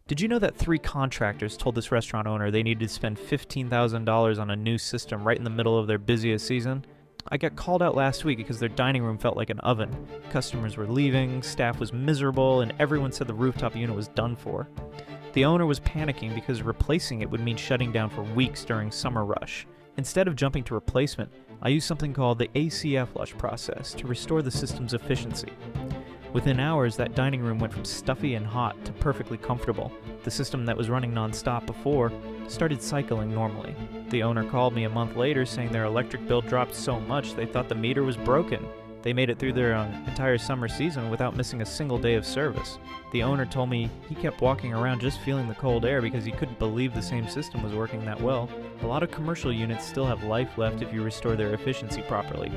Did you know that 3 contractors told this restaurant owner they needed to spend $15,000 on a new system right in the middle of their busiest season? I got called out last week because their dining room felt like an oven. Customers were leaving, staff was miserable, and everyone said the rooftop unit was done for. The owner was panicking because replacing it would mean shutting down for weeks during summer rush. Instead of jumping to replacement, I used something called the ACF flush process to restore the system's efficiency. Within hours, that dining room went from stuffy and hot to perfectly comfortable. The system that was running non-stop before started cycling normally. The owner called me a month later saying their electric bill dropped so much they thought the meter was broken. They made it through their entire summer season without missing a single day of service. The owner told me he kept walking around just feeling the cold air because he couldn't believe the same system was working that well. A lot of commercial units still have life left if you restore their efficiency properly.